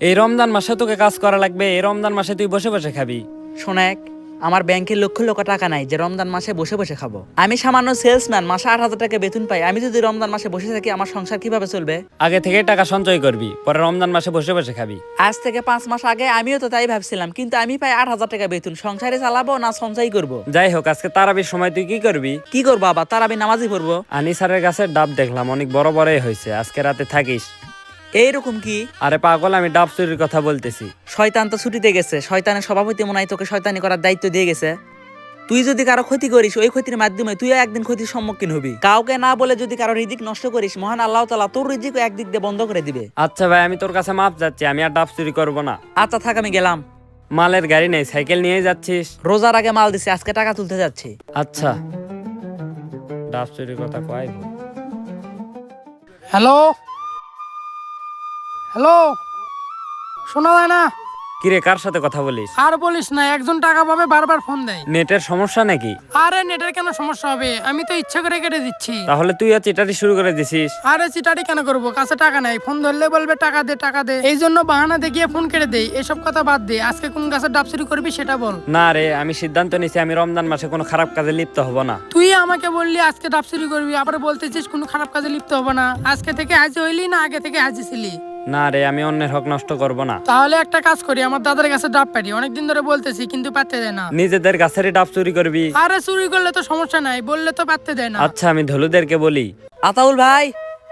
এই রমজান মাসে তোকে কাজ করা লাগবে, এই রমজান মাসে তুই বসে বসে খাবি। শোনেক, আমার ব্যাংকে লক্ষ লক্ষ টাকা নাই যে রমজান মাসে বসে বসে খাবো। আমি সামান্য সেলসম্যান, মাসে 8,000 টাকা বেতন পাই। আমি যদি রমজান মাসে বসে থাকি আমার সংসার কিভাবে চলবে? আগে থেকে টাকা সঞ্চয় করবি, পরে রমজান মাসে বসে বসে খাবি। আজ থেকে 5 মাস আগে আমিও তো তাই ভাবছিলাম, কিন্তু আমি পাই 8,000 টাকা বেতন। সংসারে চালাবো না সঞ্চয় করব? যাই হোক, আজকে তারাবির সময় তুই কি করবি? কি করবো আবার? তার আমি নামাজই পড়বো। আনিসারের গাছের ডাব দেখলাম অনেক বড় বড়ই হয়েছে, আজকে রাতে থাকিস। এইরকম কি? আরে পাগল, আমি ডাব চুরির কথা বলতেছি। শয়তান তো ছুটিতে গেছে, শয়তানের সভাপতি মনে হয় তোকে শয়তানি করার দায়িত্ব দিয়ে গেছে। তুই যদি কারো ক্ষতি করিস, ওই ক্ষতির মাধ্যমে তুইও একদিন ক্ষতির সম্মুখীন হবি। কাউকে না বলে যদি কারো রিজিক নষ্ট করিস, মহান আল্লাহ তাআলা তোর রিজিক একদিক দিয়ে বন্ধ করে দিবে। আচ্ছা ভাই, আমি তোর কাছে মাপ যাচ্ছি, আমি আর ডাব চুরি করবো না। আচ্ছা থাক, আমি গেলাম। মালের গাড়ি নেই, সাইকেল নিয়ে যাচ্ছিস? রোজার আগে মাল দিছি, আজকে টাকা তুলতে যাচ্ছি। আচ্ছা, ডাব চুরির কথা কয়। হ্যালো হ্যালো, শোনা যায় না? কিরে, কার সাথে কথা বলিস? আর বলিস না, একজন টাকা পাবে বারবার ফোন দেয়। নেটের সমস্যা নাকি? আরে নেটের কেন সমস্যা হবে, আমি তো ইচ্ছা করে কেটে দিচ্ছি। তাহলে তুই আর চিটারি শুরু করে দিছিস? আরে চিটারি কেন করবো, কাছে টাকা নাই, ফোন ধরলে বলবে টাকা দে টাকা দে, এই জন্য বাহানা দেখিয়ে ফোন কেটে দেই। এসব কথা বাদ দে, আজকে কোন গাছের ডাব চুরি করবি সেটা বল। না রে, আমি সিদ্ধান্ত নিছি আমি রমজান মাসে কোনো খারাপ কাজে লিপ্ত হব না। তুই আমাকে বললি আজকে ডাব চুরি করবি, আবার বলতেছিস কোনো খারাপ কাজে লিপ্ত হবো না। আজকে থেকে হাজি হইলি না আগে থেকে হাজি ছিলি? না রে, আমি অন্যের হক নষ্ট করব না। তাহলে একটা কাজ করি, আমার দাদার কাছে ডাব পারি, অনেকদিন ধরে বলতেছি কিন্তু পাতে দেয় না। নিজেদের গাছেরই ডাব চুরি করবি? আরে চুরি করলে তো সমস্যা নাই, বললে তো পাতে দেয় না। আচ্ছা, আমি ধলুদেরকে বলি। আতাউল ভাই,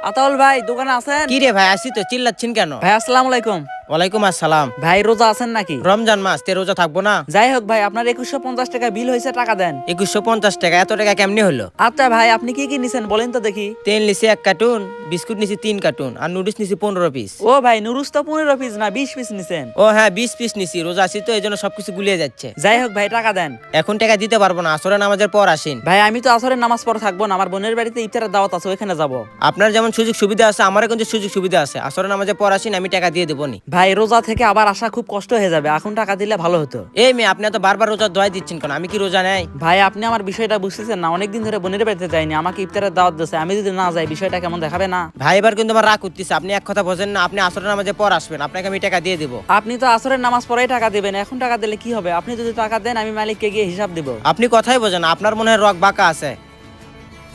আতাউল ভাই দোকানে আছেন? কি রে ভাই, আসি তো, চিল্লাচ্ছেন কেন? ভাই আসসালামু আলাইকুম। ওয়ালাইকুম আসসালাম। ভাই রোজা আছেন নাকি? রমজান মাস, তে রোজা থাকবো না? যাই হোক ভাই, আপনার 2150 টাকা বিল হয়েছে, টাকা দেন। 2150 টাকা? এত টাকা কেমনি হলো? আচ্ছা ভাই, আপনি কি কি নিছেন বলেন তো দেখি। তেল নিছি 1 কার্টুন, বিস্কুট নিছি 3 কার্টুন, আর নুডলস নিছি 15 পিস। ও ভাই, নুরুস তো 15 পিস না 20 পিস নিছেন। ও হ্যাঁ, 20 পিস নিছি, রোজা আছি তো এই জন্য সবকিছু গুলিয়ে যাচ্ছে। যাই হোক ভাই, টাকা দেন। এখন টাকা দিতে পারবো না, আসরে নামাজের পর আসেন। ভাই আমি তো আসরের নামাজ পড়ে থাকবো না, আমার বোনের বাড়িতে ইফতারের দাওয়াত আছে, ওইখানে যাব। আপনার যেমন সুযোগ সুবিধা আছে, আমারও কিন্তু সুযোগ সুবিধা আছে। আসরে নামাজের পর আসেন, আমি টাকা দিয়ে দেবো নি। ভাই রোজা থেকে আবার আসা খুব কষ্ট হয়ে যাবে, এখন টাকা দিলে ভালো হতো। এই মেয়ে, আপনি তো বারবার রোজা দোয়াই দিচ্ছেন কেন? আমি কি রোজা নাই? ভাই আপনি আমার বিষয়টা বুঝতেছেন না, অনেকদিন ধরে বোনের বাড়িতে যাইনি, আমাকে ইফতারের দাওয়াত দিয়েছে, আমি যদি না যাই বিষয়টা কেমন দেখাবে না? ভাই এবার কিন্তু আমার রাগ করতেছে, আপনি এক কথা বোঝেন না। আপনি আসরে নামাজের পর আসবেন, আপনাকে আমি টাকা দিয়ে দেবো। আপনি তো আসরের নামাজ পড়েই টাকা দিবেন, এখন টাকা দিলে কি হবে? আপনি যদি টাকা দেন আমি মালিককে গিয়ে হিসাব দিব। আপনি কথাই বোঝেন না, আপনার মনে হয় রক বাঁকা আছে।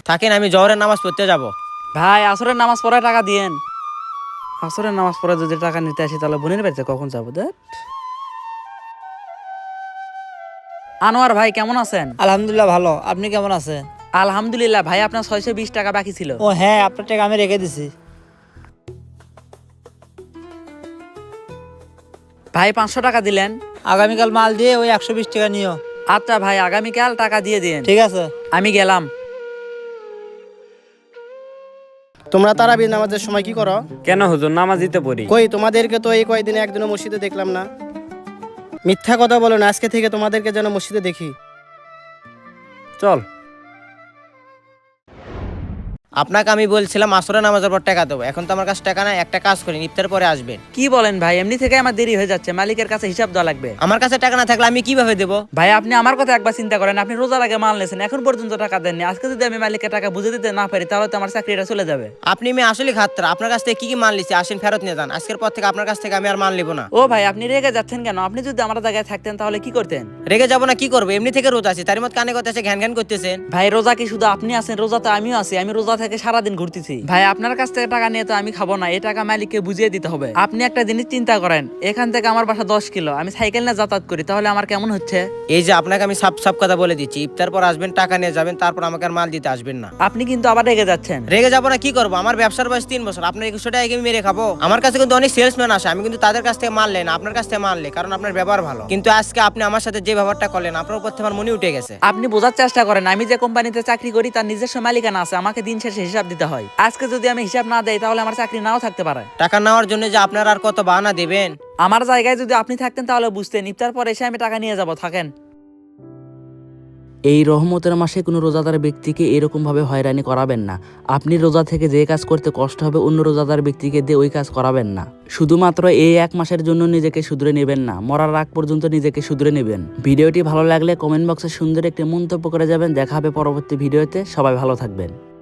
থাকেন, আমি জহরের নামাজ পড়তে যাব। ভাই আসরের নামাজ পড়ে টাকা দিয়েন। আসরের নামাজ পড়ে যদি টাকা নিতে আসি তাহলে বোনের বাড়িতে কখন যাবো? আনোয়ার ভাই কেমন আছেন? আলহামদুলিল্লাহ ভালো। আপনি কেমন আছেন? আলহামদুলিল্লাহ ভাই, আপনার 620 টাকা বাকি ছিল। ও হ্যাঁ, আপনার টাকা আমি রেখে দিছি। ভাই 500 টাকা দিলেন। আগামীকাল মাল দিয়ে ওই 120 টাকা নিও। আচ্ছা ভাই, আগামীকাল টাকা দিয়ে দিন। ঠিক আছে। আমি গেলাম। তোমরা তারাবি নামাজের সময় কি করো? কেন হুজুর, নামাজিতে পড়ি। কই তোমাদেরকে তো এই কয়দিনে একদিনও মসজিদে দেখলাম না। মিথ্যা কথা বলো না, আজকে থেকে তোমাদেরকে যেন মসজিদে দেখি। চল। আপনাকে আমি বলছিলাম আসরে নামাজের পর টাকা দেবো, এখন তো আমার কাছে টাকা নাই। একটা কাজ করেন, ইফতার পরে আসবেন। কি বলেন ভাই? এমনি থেকে আমার দেরি হয়ে যাচ্ছে, মালিকের কাছে হিসাব দেওয়া লাগবে। আমার কাছে টাকা না থাকলে আমি কিভাবে দেবো? ভাই আপনি আমার কথা একবার চিন্তা করেন, আপনি রোজার আগে মাল নিয়েছেন, এখন পর্যন্ত টাকা দেননি। আজকে যদি আমি মালিকের টাকা বুঝে দিতে না পারি তাহলে তো আমার চাকরিটা চলে যাবে। আপনি মেয়ে আসলে খাতরা, আপনার কাছ থেকে কি মাল নিচ্ছি, আসেন ফেরত নিয়ে যান। আজকের পর থেকে আপনার কাছ থেকে আমি আর মাল নিব না। ও ভাই আপনি রেগে যাচ্ছেন কেন? আপনি যদি আমার জায়গায় থাকতেন তাহলে কি করতেন? রেগে যাবো না, কি করবো? এমনি থেকে রোজা আছে, তার মধ্যে কানে কথা আছে, ঘ্যান ঘ্যান করতেছেন। ভাই রোজা কি শুধু আপনি আছেন? রোজা তো আমিও আছি, আমি রোজা থেকে সারাদিন ঘুরতেছি। ভাই আপনার কাছ থেকে টাকা নিয়ে তো আমি খাবো না, এই টাকা মালিককে বুঝিয়ে দিতে হবে। আপনি একটা জিনিস চিন্তা করেন, এখান থেকে আমার বাসা 10 কিলো, আমি সাইকেল নিয়ে যাতায়াত করি, তাহলে আমার কেমন হচ্ছে? এই যে আপনাকে আমি সাপ সাপ কথা বলে দিচ্ছি, ইফতার পর আসবেন, টাকা নিয়ে যাবেন, তারপর আমাকে আর মাল দিতে আসবেন না। আপনি কিন্তু আবার রেগে যাচ্ছেন। রেগে যাবো না, কি করবো? আমার ব্যবসার বয়স 3 বছর, আপনার 2100 টাকা আমি মেরে খাবো? আমার কাছে কিন্তু অনেক সেলসম্যান আসে, আমি কিন্তু তাদের কাছ থেকে মাল নেই না, আপনার কাছ থেকে মাল নেই, কারণ আপনার ব্যবহার ভালো। কিন্তু আজকে আপনি আমার সাথে যে ব্যবহারটা করলেন, আপনার উপর থেকে আমার মনে উঠে গেছে। আপনি বোঝার চেষ্টা করেন, আমি যে কোম্পানিতে চাকরি করি তার নিজস্ব মালিকানা আছে, আমাকে দিন শেষে হিসাব দিতে হয়। আজকে যদি আমি হিসাব না দেই তাহলে আমার চাকরি নাও থাকতে পারে। টাকা নেওয়ার জন্য যে আপনার আর কত বাহানা দেবেন। আমার জায়গায় যদি আপনি থাকতেন তাহলে বুঝতেন, ইফতার পর এসে আমি টাকা নিয়ে যাব। থাকেন। এই রহমতের মাসে কোনো রোজাদার ব্যক্তিকে এরকম ভাবে হয়রানি করাবেন না। আপনি রোজা থেকে যে কাজ করতে কষ্ট হবে অন্য রোজাদার ব্যক্তিকে দিয়ে ওই কাজ করাবেন না। শুধুমাত্র এই 1 মাসের জন্য নিজেকে শুধরে নেবেন না, মরার আগ পর্যন্ত নিজেকে শুধরে নেবেন। ভিডিওটি ভালো লাগলে কমেন্ট বক্সে সুন্দর একটি মন্তব্য করে যাবেন। দেখা হবে পরবর্তী ভিডিওতে। সবাই ভালো থাকবেন।